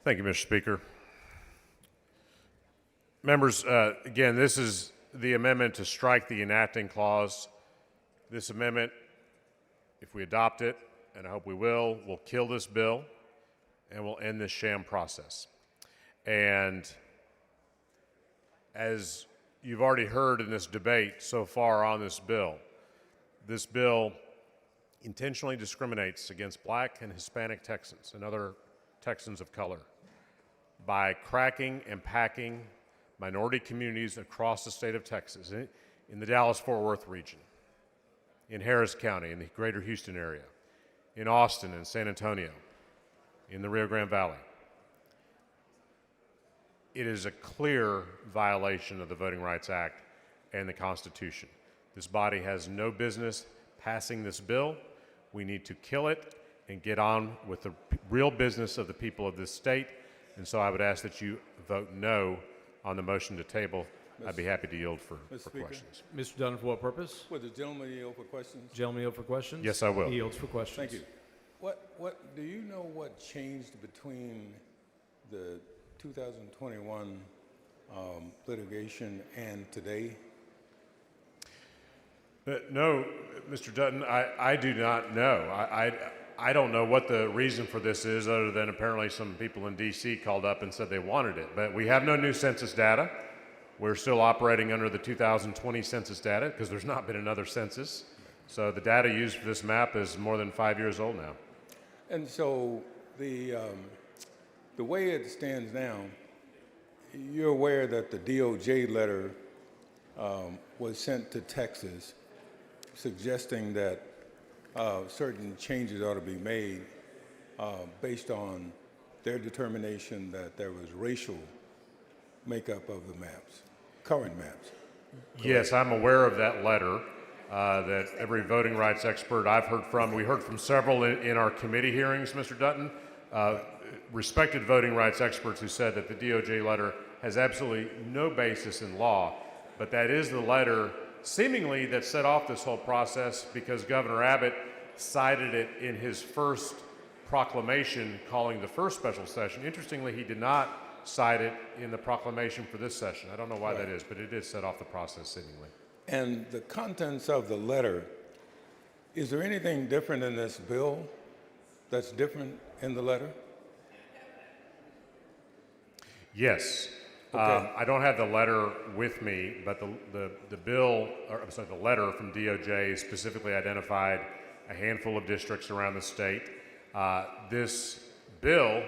Thank you, Mr. Speaker. Members, again, this is the amendment to strike the enacting clause. This amendment, if we adopt it, and I hope we will kill this bill and will end this sham process. And as you've already heard in this debate so far on this bill intentionally discriminates against Black and Hispanic Texans and other Texans of color by cracking and packing minority communities across the state of Texas, in the Dallas-Fort Worth region, in Harris County, in the greater Houston area, in Austin and San Antonio, in the Rio Grande Valley. It is a clear violation of the Voting Rights Act and the Constitution. This body has no business passing this bill. We need to kill it and get on with the real business of the people of this state. And so I would ask that you vote no on the motion to table. I'd be happy to yield for questions. Mr. Dutton, for what purpose? Would the gentleman yield for questions? Gentleman yield for questions? Yes, I will. He yields for questions. Thank you. What do you know what changed between the 2021 litigation and today? No, Mr. Dutton, I do not know. I don't know what the reason for this is, other than apparently some people in D.C. called up and said they wanted it. But we have no new census data. We're still operating under the 2020 census data because there's not been another census. So the data used for this map is more than 5 years old now. And so the way it stands now, you're aware that the DOJ letter was sent to Texas suggesting that certain changes ought to be made based on their determination that there was racial makeup of the maps, current maps. Yes, I'm aware of that letter that every voting rights expert I've heard from, we heard from several in our committee hearings, Mr. Dutton, respected voting rights experts who said that the DOJ letter has absolutely no basis in law, but that is the letter seemingly that set off this whole process because Governor Abbott cited it in his first proclamation calling the first special session. Interestingly, he did not cite it in the proclamation for this session. I don't know why that is, but it did set off the process seemingly. And the contents of the letter, is there anything different in this bill that's different in the letter? Yes. Okay. I don't have the letter with me, but the bill, or I'm sorry, the letter from DOJ specifically identified a handful of districts around the state. This bill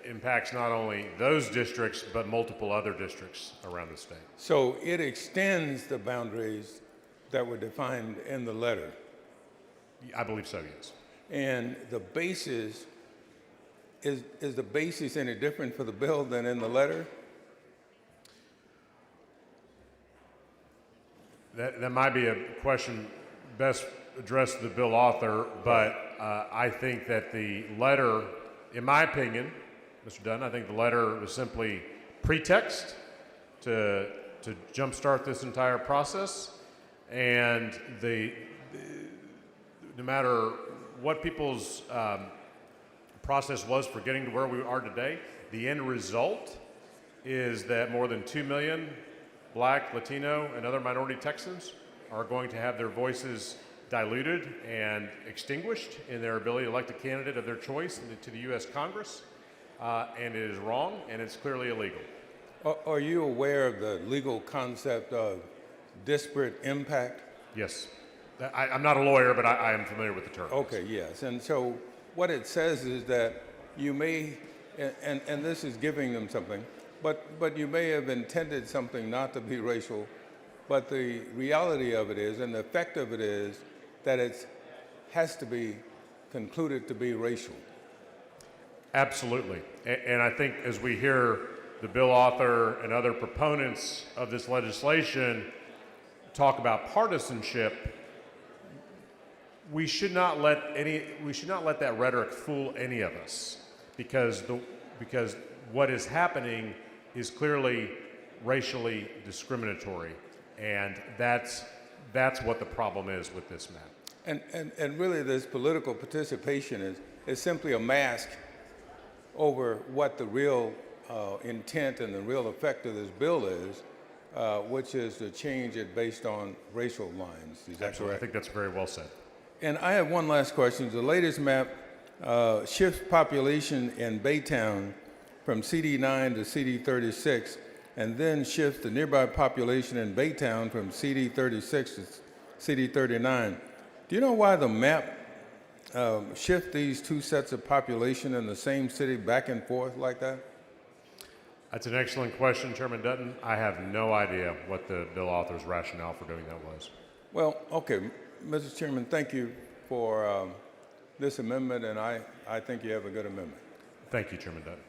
impacts not only those districts, but multiple other districts around the state. So it extends the boundaries that were defined in the letter. I believe so, yes. And the basis, is the basis any different for the bill than in the letter? That might be a question best addressed to the bill author, but I think that the letter, in my opinion, Mr. Dutton, I think the letter was simply pretext to jumpstart this entire process, and no matter what people's process was for getting to where we are today, the end result is that more than 2 million Black, Latino, and other minority Texans are going to have their voices diluted and extinguished in their ability to elect a candidate of their choice to the U.S. Congress, and it is wrong, and it's clearly illegal. Are you aware of the legal concept of disparate impact? Yes. I'm not a lawyer, but I am familiar with the term. Okay, yes. And so what it says is that you may, and this is giving them something, but you may have intended something not to be racial, but the reality of it is, and the effect of it is, that it has to be concluded to be racial. Absolutely. And I think as we hear the bill author and other proponents of this legislation talk about partisanship, we should not let that rhetoric fool any of us, because what is happening is clearly racially discriminatory, and that's what the problem is with this map. And really, this political participation is simply a mask over what the real intent and the real effect of this bill is, which is to change it based on racial lines. Is that Absolutely. I correct? think that's very well said. And I have one last question. The latest map shifts population in Baytown from CD9 to CD36, and then shifts the nearby population in Baytown from CD36 to CD39. Do you know why the map shift these two sets of population in the same city back and forth like that? That's an excellent question, Chairman Dutton. I have no idea what the bill author's rationale for doing that was. Well, okay, Mr. Chairman, thank you for this amendment, and I think you have a good amendment. Thank you, Chairman Dutton.